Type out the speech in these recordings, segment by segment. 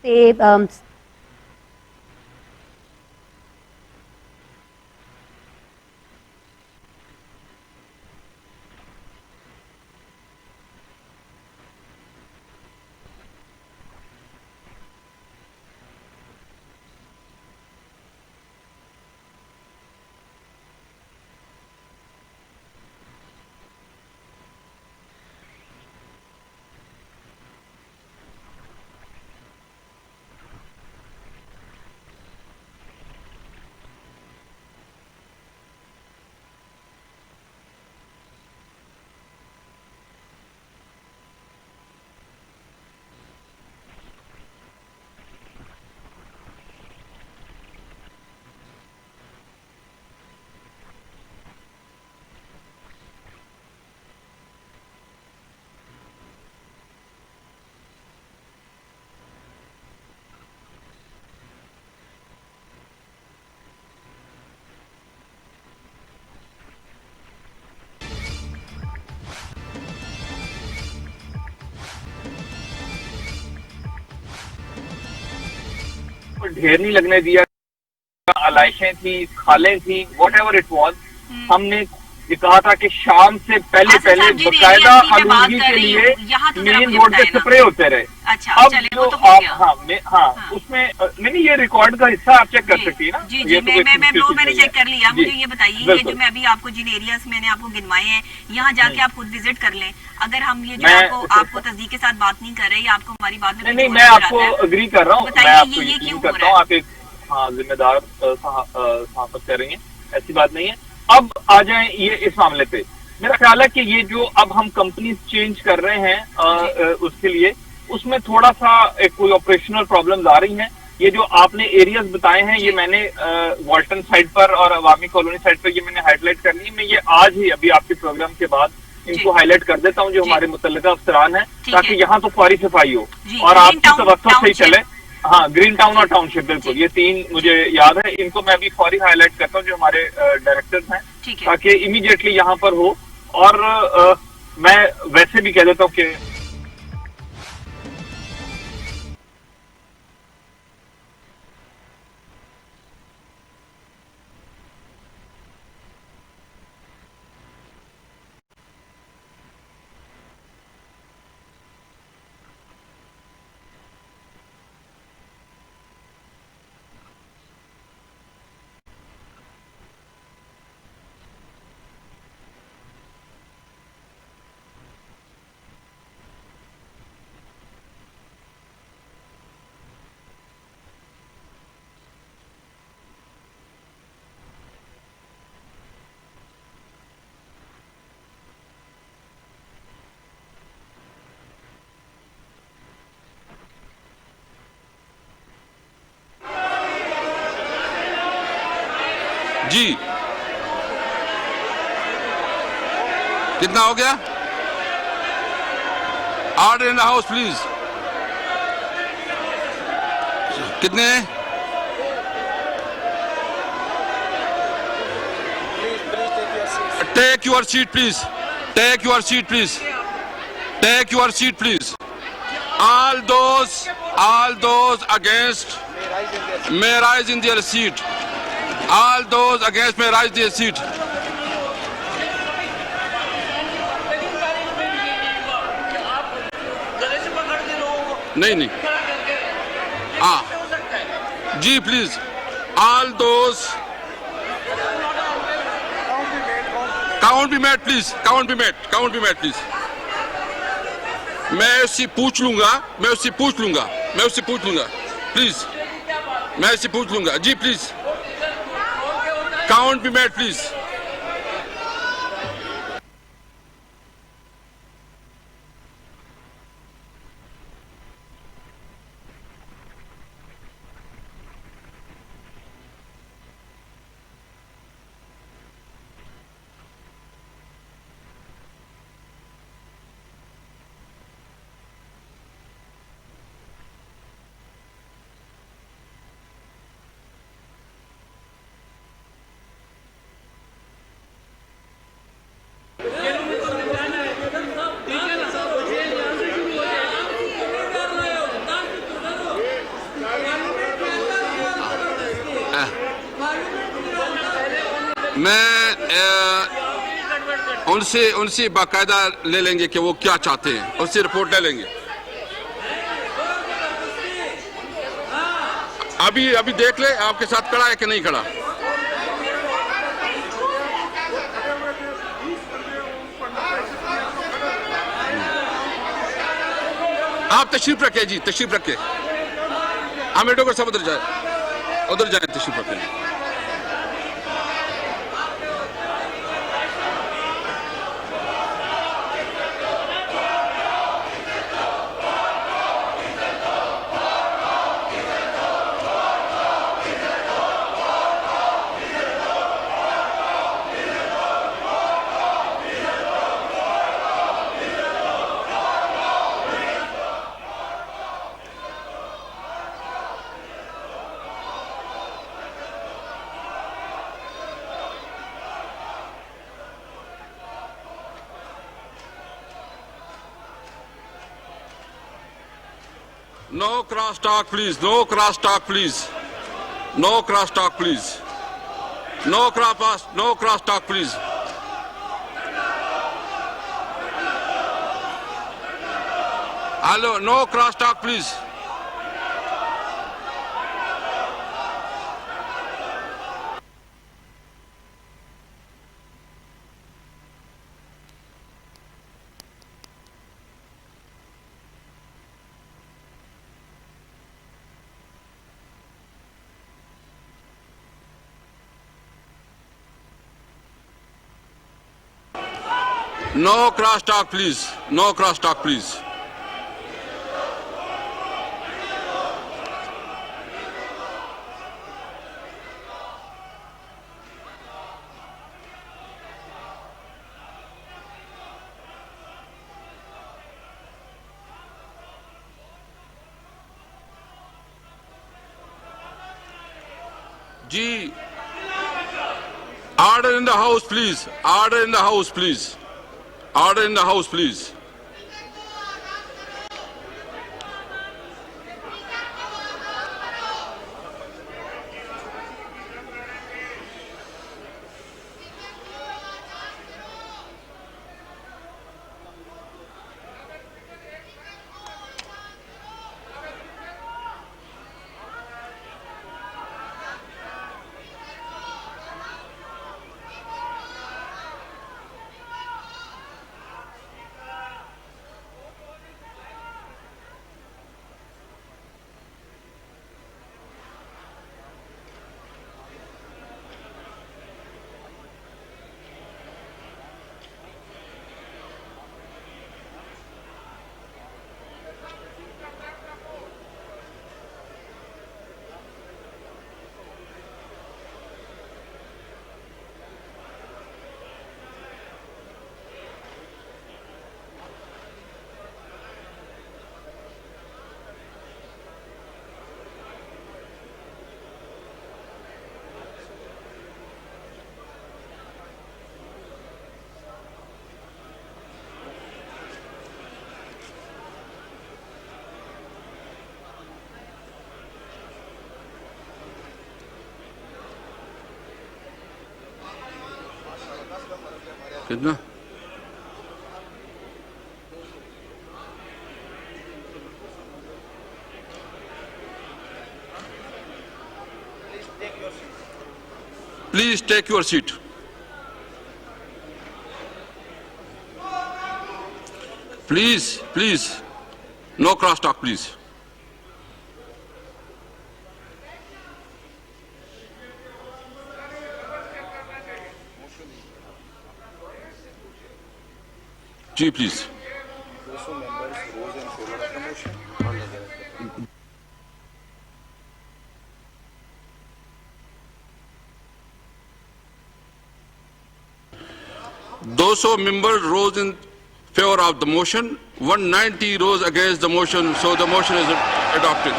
say ढेर नहीं लगने दिया, आलाइशें थी, खालें थी, वॉट एवर इट वॉज। हमने ये कहा था कि शाम से पहले आसिफ पहले साहब जिन बकायदा एरियाज की मैं बात आलूगी कर के रही लिए हूँ यहाँ तो जरा मेन मुझे रोड पे बताए ना। स्प्रे होते रहे। अच्छा अब चले, जो वो तो हो आप गया। हाँ हाँ उसमें नहीं, ये रिकॉर्ड का हिस्सा आप चेक कर जी सकती है ना, जी ये जी, तो कोई मैं वो चीज मैंने नहीं है। चेक कर लिया। जी मुझे ये बताइए, ये जो बिल्कुल। मैं अभी आपको जिन एरियाज मैंने आपको गिनवाए हैं, यहाँ जाके आप खुद विजिट कर लें। अगर हम ये जो मैं आपको तस्दीक के साथ बात नहीं कर रहे, या आपको हमारी बात में नहीं कोई नहीं, जोर मैं नजर आपको आता है, अग्री कर रहा तो हूँ, मैं बताइए आपको ये यकीन क्यों हो करता रहा हूँ, है। आप एक हाँ जिम्मेदार सहाफत कर रही हैं, ऐसी बात नहीं है। अब आ जाए ये इस मामले पे। मेरा ख्याल है कि ये जो अब हम कंपनीज चेंज कर रहे हैं जी उसके लिए, उसमें थोड़ा सा एक कोई ऑपरेशनल प्रॉब्लम्स आ रही हैं। ये जो आपने एरियाज बताए हैं, ये जी मैंने वॉल्टन साइड पर और अवामी कॉलोनी साइड पर ये मैंने हाईलाइट कर ली। मैं ये आज ही अभी आपके प्रोग्राम के बाद जी इनको हाईलाइट कर देता हूँ जो जी, हमारे मुतल्लिका अफसरान हैं, ठीक है। ताकि यहाँ तो फौरी सफाई हो जी, और ग्रीन आपकी टाउन तवक्को सही टाउनशिप। चले। हाँ, ग्रीन टाउन जी और टाउनशिप, जी बिल्कुल, ये तीन जी, मुझे याद है। इनको मैं अभी फौरी हाईलाइट करता हूँ जो हमारे डायरेक्टर्स हैं, ठीक है। ताकि इमीडिएटली यहाँ पर हो। और मैं वैसे भी कह देता हूँ कि जी कितना हो गया? Order in the house please. कितने? Take your seat please, take your seat please, take your seat please. All those against may rise in their seat. All those against may rise their seat. नहीं नहीं, हाँ जी please. All those count be made please, count be made, count be made please. मैं उससे पूछ लूंगा, मैं उससे पूछ लूंगा, मैं उससे पूछ लूंगा प्लीज, मैं उससे पूछ लूंगा जी please. Count be made please. मैं उनसे बाकायदा ले लेंगे कि वो क्या चाहते हैं, उससे रिपोर्ट ले लेंगे। अभी देख ले आपके साथ खड़ा है कि नहीं खड़ा। आप तशरीफ रखे जी, तशरीफ रखे। हम को सब उधर जाए तशरीफ रखे। No cross talk, please. No cross talk, please. No cross talk, please. No cross talk, please. Hello, no cross talk, please. No cross talk, please. No cross talk, please. Ji, order in the house, please. Order in the house, please. Order in the house, please. कितना? Please take your seat. Please. No cross talk, please. Ji, please. Those members rose in favor of the motion. 190 rose against the motion, so the motion is adopted.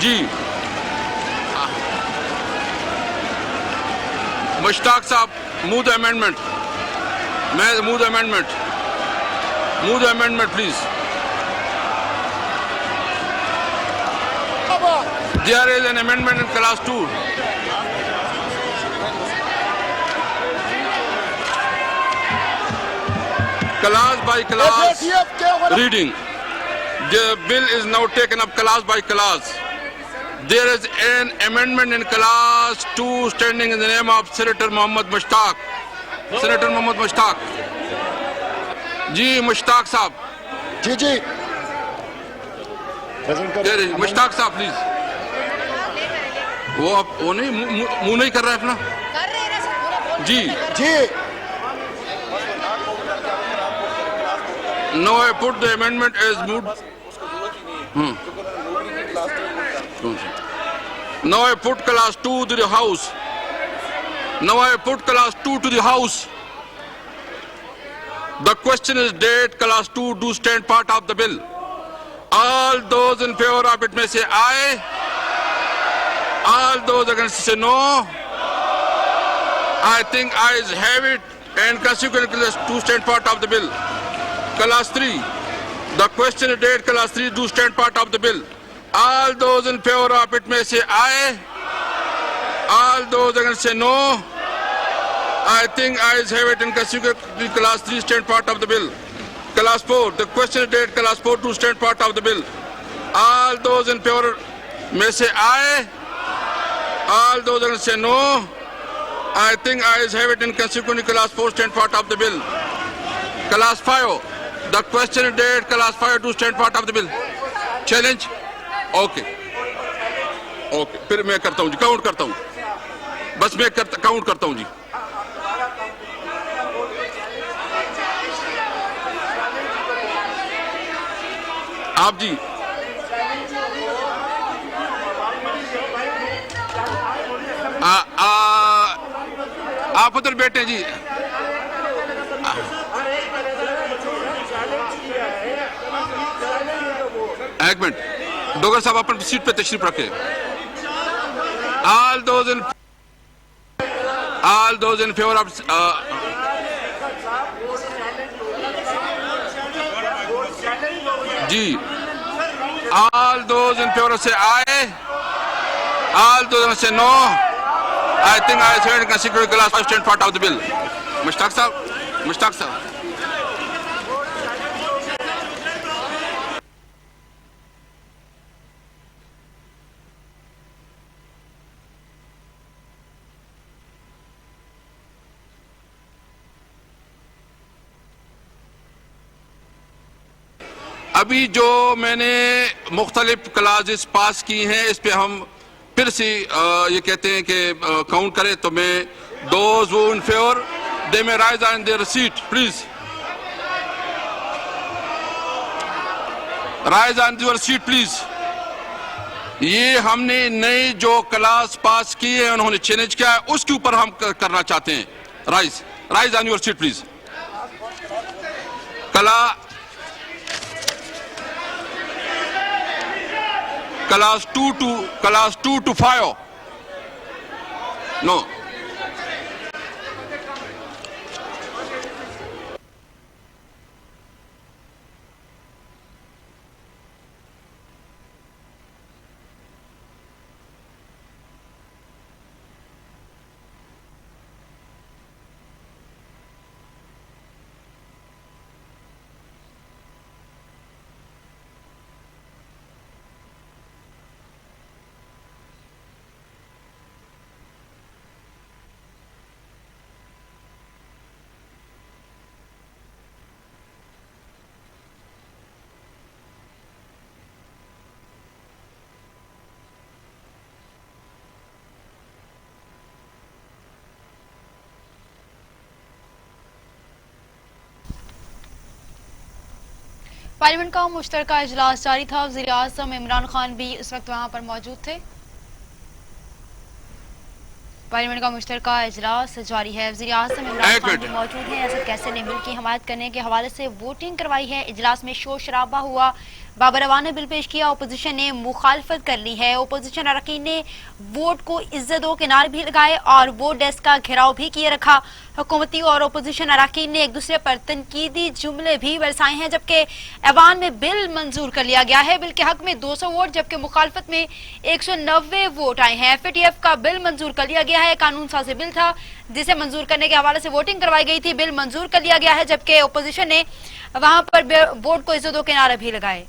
Ji. Mushtaq Sahab, move the amendment. May move the amendment. Move the amendment, please. There is an amendment in class 2. class by class reading. The bill is now taken up class by class. There is an amendment in class 2 standing in the name of Senator Mohammad Mushtaq. Senator Mohammad Mushtaq. जी मुश्ताक साहब. जी जी मुश्ताक साहब please. वो नहीं मुंह नहीं कर रहा है अपना. जी जी. Now I put the amendment as moved. Now I put class 2 to the house. Now I put class 2 to the house. The question is did class 2 do stand part of the bill? All those in favor of it may say aye. All those against say no. I think ayes have it and consequently class 2 stand part of the bill. Class 3. The question is did class 3 do stand part of the bill? All those in favor of it may say aye. All those against say no. I think ayes have it and consequently class 3 stand part of the bill. Class 4. The question is did class 4 do stand part of the bill? All those in favor may say aye. All those against say no. I think ayes have it and consequently class 4 stand part of the bill. Class 5. The question is did class 5 do stand part of the bill? Challenge? Okay. Okay. फिर मैं करता हूँ जी, count करता हूँ. बस मैं count करता हूँ जी. आप जी आप उधर बैठे जी. एक मिनट डोगर साहब अपन सीट पे तशरीफ रखे. All those in favor of ji. All those in favor say aye. All those say no. I think I said consequently class 5 stand part of the bill. Mushtaq sahab. Mushtaq sahab. अभी जो मैंने मुख्तलिफ classes पास की हैं इस पे हम फिर से ये कहते हैं कि काउंट करें तो मैं दोज वो in favour they may rise on their seat please. Rise on your seat please. ये हमने नई जो क्लास पास की है उन्होंने चैलेंज किया है उसके ऊपर हम करना चाहते हैं. Rise on your seat please. Class 2 to 5. No. Parliament का मुश्तरका इजलास जारी था. वज़ीर आज़म इमरान खान भी इस वक्त वहां पर मौजूद थे. पार्लियामेंट का मुश्तरका इजलास जारी है. वज़ीर आज़म इमरान खान भी मौजूद हैं. असद कैसर ने बिल की हमायत करने के हवाले से वोटिंग करवाई है. इजलास में शोर शराबा हुआ. बाबर अवान ने बिल पेश किया. अपोजिशन ने मुखालफत कर ली है. अपोजिशन अरकान ने वोट को इज्जत दो किनारे भी लगाए और वोट डेस्क का घेराव भी किए रखा. हुकूमती और अपोजिशन अरकान ने एक दूसरे पर तनकीदी जुमले भी बरसाए हैं. जबकि ऐवान में बिल मंजूर कर लिया गया है. बिल के हक में 200 वोट जबकि मुखालफत में 190 वोट आए हैं. FATF का बिल मंजूर कर लिया गया गया है। कानून साजी बिल था जिसे मंजूर करने के हवाले से वोटिंग करवाई गई थी। बिल मंजूर कर लिया गया है, जबकि ओपोजिशन ने वहां पर वोट को इज्जत के नारे भी लगाए।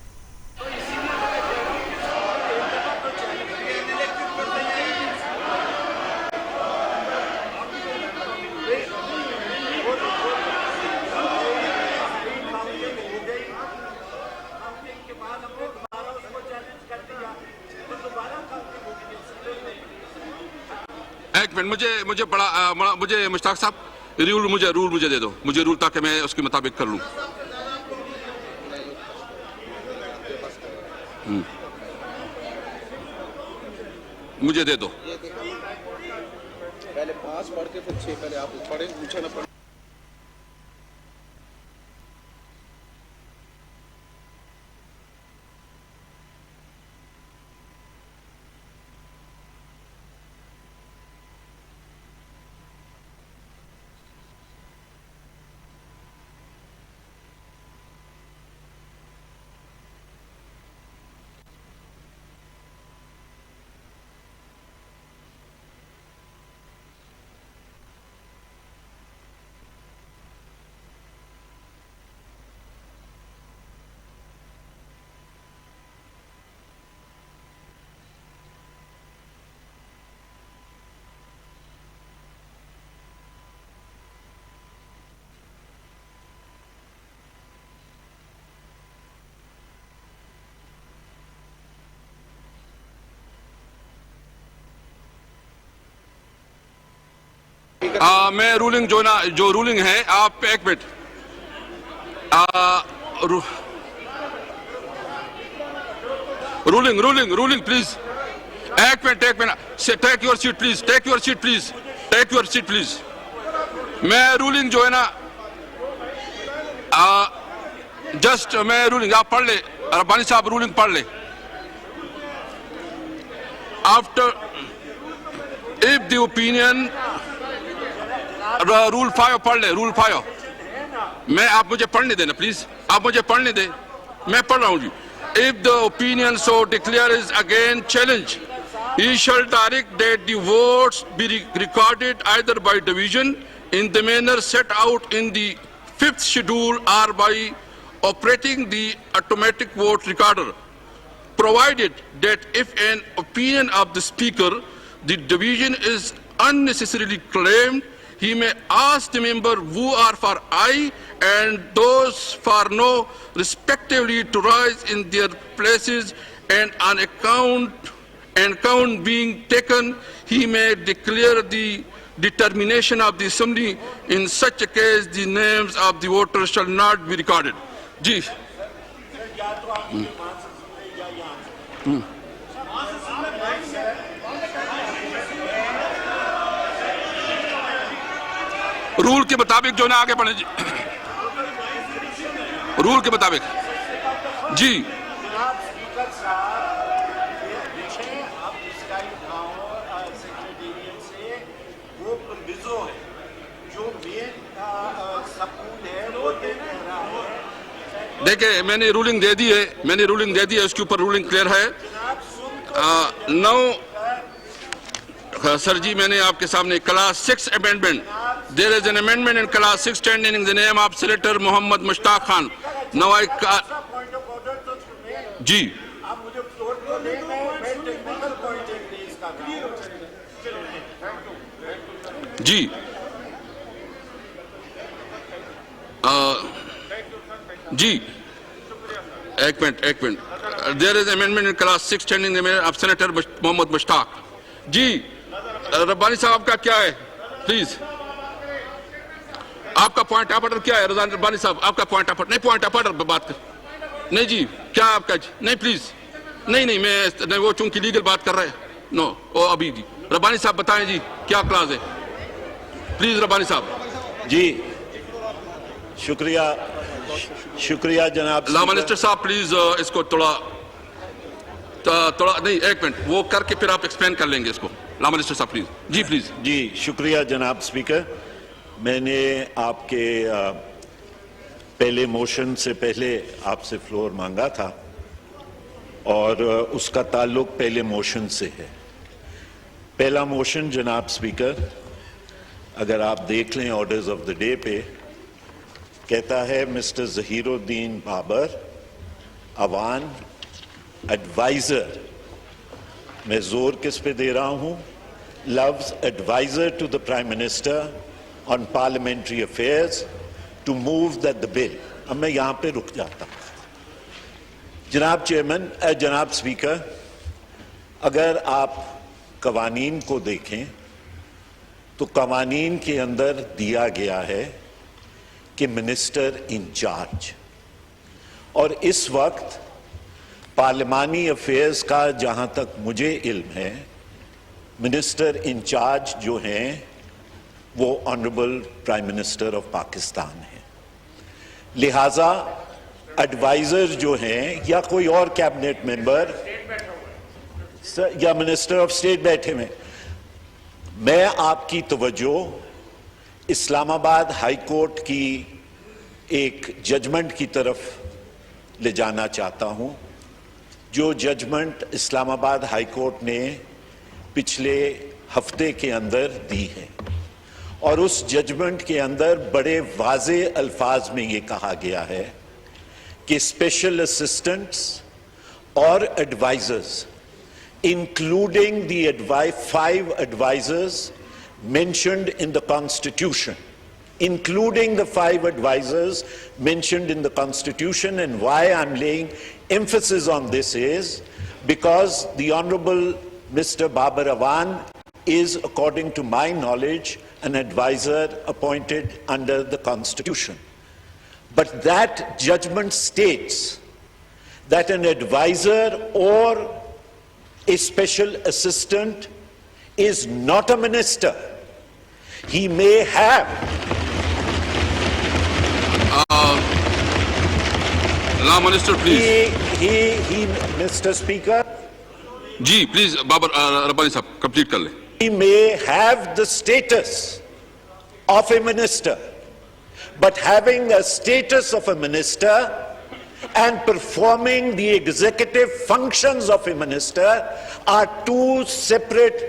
एक मिनट, मुझे बड़ा मुझे मुश्ताक साहब रूल मुझे दे दो, मुझे रूल, ताकि मैं उसके मुताबिक कर लूं। मुझे दे दो। पहले 5 पढ़ के फिर 6 पहले आप पढ़े, पूछे ना पढ़े। मैं रूलिंग जो रूलिंग है, आप एक मिनट, रूलिंग प्लीज, एक मिनट, टेक योर सीट प्लीज। मैं रूलिंग जो है ना, जस्ट मैं रूलिंग, आप पढ़ ले, रब्बानी साहब रूलिंग पढ़ ले। After if the opinion, rule 5 पढ़ ले, रूल 5। मैं, आप मुझे पढ़ने देना प्लीज, आप मुझे पढ़ने दे, मैं पढ़ रहा हूं जी। If the opinion so declare is again challenge, he shall direct that the votes be recorded either by division in the manner set out in the 5th schedule or by operating the automatic vote recorder, provided that if an opinion of the speaker, the division is unnecessarily claimed, he may ask the member who are for aye and those for no respectively to rise in their places, and on count being taken, he may declare the determination of the assembly. In such a case, the names of the voters shall not be recorded. जी, rule के मुताबिक जो ना आगे बढ़े जी, rule के मुताबिक जी। देखिए, मैंने रूलिंग दे दी है, उसके ऊपर रूलिंग क्लियर है। नौ सर जी, मैंने आपके सामने class 6 amendment, there is an amendment in class 6 standing in the name of senator Mohammad Mushtaq Khan. Now I जी, जी, जी, एक मिनट, there is amendment in class 6 standing in the name of senator Mohammad Mushtaq. जी, रब्बानी साहब का क्या है प्लीज, आपका पॉइंट ऑफ ऑर्डर क्या है? रब्बानी साहब, आपका पॉइंट ऑफ ऑर्डर, नहीं पॉइंट ऑफ ऑर्डर पर बात कर, नहीं जी, क्या आपका जी, नहीं प्लीज, नहीं मैं नहीं, वो चूंकि लीगल बात कर रहे हैं, नो वो अभी जी। रब्बानी साहब बताएं जी, क्या क्लास है प्लीज, रब्बानी साहब जी। शुक्रिया जनाब। लॉ मिनिस्टर साहब प्लीज इसको थोड़ा नहीं, एक मिनट वो करके फिर आप एक्सप्लेन कर लेंगे इसको। लॉ मिनिस्टर साहब प्लीज जी, प्लीज जी। शुक्रिया जनाब स्पीकर। मैंने आपके पहले मोशन से पहले आपसे फ्लोर मांगा था और उसका ताल्लुक पहले मोशन से है। पहला मोशन जनाब स्पीकर, अगर आप देख लें ऑर्डर्स ऑफ द डे पे, कहता है मिस्टर ज़हीरुद्दीन बाबर अवान एडवाइजर, मैं जोर किस पे दे रहा हूं, लव्स adviser to the prime minister on parliamentary affairs to move that the bill. अब मैं यहां पे रुक जाता हूं। जनाब चेयरमैन, जनाब स्पीकर, अगर आप कवानीन को देखें तो कवानीन के अंदर दिया गया है कि मिनिस्टर इंचार्ज, और इस वक्त पार्लिमानी अफेयर्स का जहां तक मुझे इल्म है, मिनिस्टर इंचार्ज जो हैं वो honourable prime minister of Pakistan है। लिहाजा एडवाइजर जो हैं या कोई और कैबिनेट मेंबर या मिनिस्टर ऑफ स्टेट बैठे हुए, मैं आपकी तवज्जो इस्लामाबाद हाई कोर्ट की एक जजमेंट की तरफ ले जाना चाहता हूं, जो जजमेंट इस्लामाबाद हाई कोर्ट ने पिछले हफ्ते के अंदर दी है, और उस जजमेंट के अंदर बड़े वाज़े अल्फाज में ये कहा गया है कि स्पेशल असिस्टेंट्स और advisers, including the 5 advisors mentioned in the Constitution, including the 5 advisors mentioned in the Constitution. And why I'm laying emphasis on this is because the Honorable Mr. Babar Awan is, according to my knowledge, an advisor appointed under the Constitution. But that judgment states that an advisor or a special assistant is not a minister. He may have. Law Minister, please. Mr. Speaker. जी please Babar Rabbani साहब complete कर ले। He may have the status of a minister, but having a status of a minister and performing the executive functions of a minister are two separate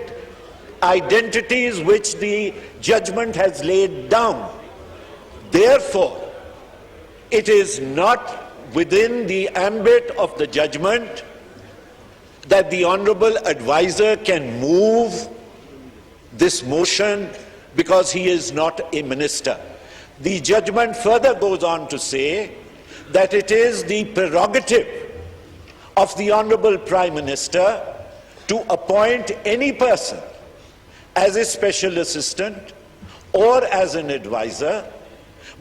identities which the judgment has laid down. Therefore, it is not within the ambit of the judgment that the honorable advisor can move this motion because he is not a minister. The judgment further goes on to say that it is the prerogative of the Honorable Prime Minister to appoint any person as a special assistant or as an advisor,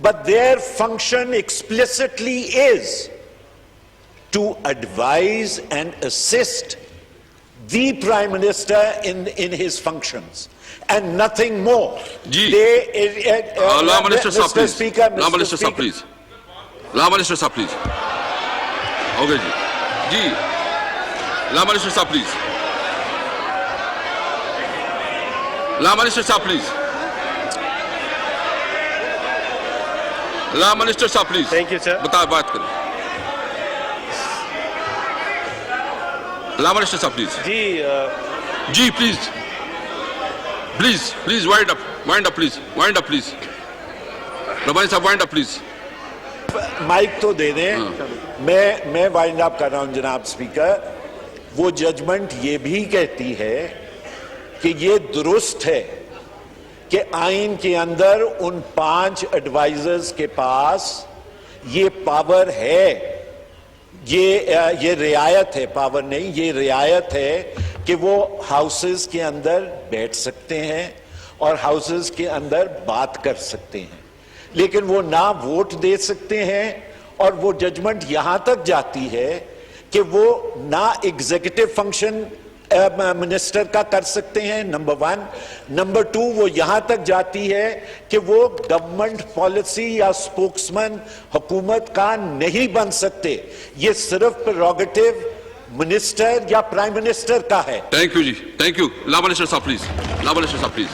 but their function explicitly is to advise and assist the Prime Minister in his functions and nothing more. Law Minister Sahab, please. Speaker, Law Minister Sahab, please. Law Minister Sahab, please. Okay, ji Law Minister Sahab, please. Law Minister Sahab, please. Law Minister Sahab, please. Thank you, sir. बता बात करें। Law Minister Sahab, please. Ji please. Please wind up, please. Wind up, please. Rabbani साहब, wind up, please. Mic तो दे दें। मैं wind up कर रहा हूं जनाब स्पीकर। वो जजमेंट ये भी कहती है कि ये दुरुस्त है कि आइन के अंदर उन 5 एडवाइजर्स के पास ये पावर है, ये रियायत है, पावर नहीं, ये रियायत है कि वो हाउसेस के अंदर बैठ सकते हैं और हाउसेस के अंदर बात कर सकते हैं, लेकिन वो ना वोट दे सकते हैं। और वो जजमेंट यहां तक जाती है कि वो ना एग्जीक्यूटिव फंक्शन मिनिस्टर का कर सकते हैं, नंबर 1। नंबर 2, वो यहां तक जाती है कि वो गवर्नमेंट पॉलिसी या स्पोक्समैन हुकूमत का नहीं बन सकते। ये सिर्फ प्रेरोगेटिव मिनिस्टर या प्राइम मिनिस्टर का है। थैंक यू जी, थैंक यू। लॉ मिनिस्टर साहब प्लीज, लॉ मिनिस्टर साहब प्लीज।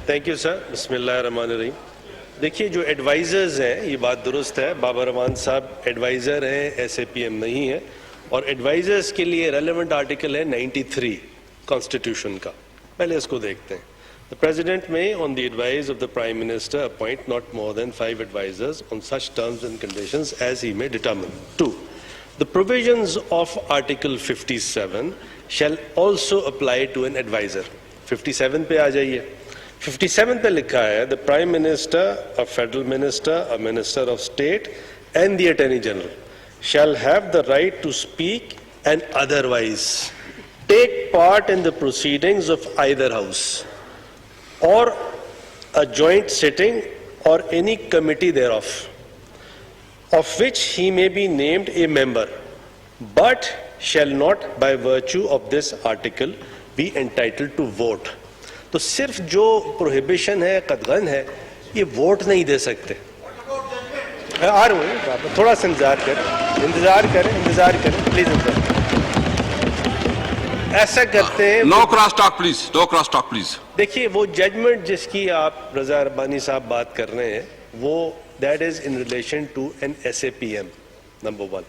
Thank you sir. बिस्मिल्लाहिर्रहमानिर्रहीम। देखिए, जो एडवाइजर्स हैं, ये बात दुरुस्त है, बाबर अवान साहब एडवाइज़र हैं, SAPM नहीं है। और एडवाइजर्स के लिए रेलेवेंट आर्टिकल है 93 कॉन्स्टिट्यूशन का। पहले इसको देखते हैं। The President may, on the advice of the Prime Minister, appoint not more than 5 advisors on such terms and conditions as he may determine. 2. The provisions of Article 57 shall also apply to an advisor. 57 पे आ जाइए। 57 पे लिखा है, the Prime Minister, a Federal Minister, a Minister of State, and the Attorney General shall have the right to speak and otherwise take part in the proceedings of either House, or a joint sitting or any committee thereof, of which he may be named a member, but shall not by virtue of this article be entitled to vote. तो सिर्फ जो prohibition है, कदगन है, ये vote नहीं दे सकते। आ रहा हूँ, थोड़ा सा इंतजार करें प्लीज। ऐसा करते हैं। No cross talk please, no cross talk please. देखिए, वो जजमेंट जिसकी आप रजा रब्बानी साहब बात कर रहे हैं, वो that is in relation to an SAPM, number 1।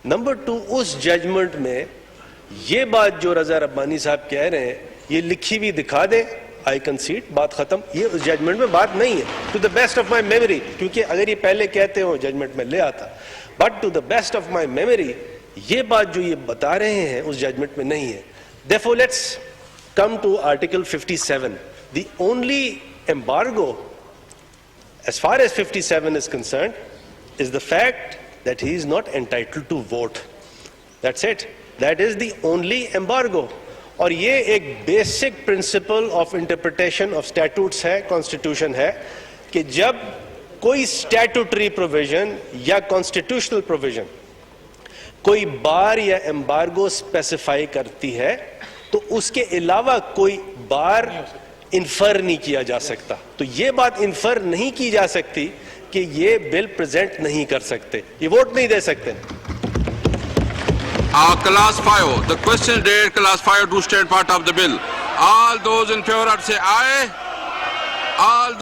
Number 2, उस जजमेंट में ये बात जो रजा रब्बानी साहब कह रहे हैं, ये लिखी हुई दिखा दें, आई कंसीड, बात खत्म। ये उस जजमेंट में बात नहीं है, to the best of my memory, क्योंकि अगर ये पहले कहते हो जजमेंट में ले आता, but to the best of my memory ये बात जो ये बता रहे हैं उस जजमेंट में नहीं है। Therefore, let's come to Article 57. The only embargo, as far as 57 is concerned, is the fact that he is not entitled to vote. That's it. That is the only embargo. और ये एक basic principle of interpretation of statutes है, constitution है, कि जब कोई statutory provision या constitutional provision कोई बार या एम्बार्गो स्पेसिफाई करती है, तो उसके अलावा कोई बार इन्फर नहीं किया जा सकता। तो ये बात इन्फर नहीं की जा सकती कि ये बिल प्रेजेंट नहीं कर सकते, ये वोट नहीं दे सकते। Class 5, the question date, Class 5 to stand part of the bill. All those in favor say aye. All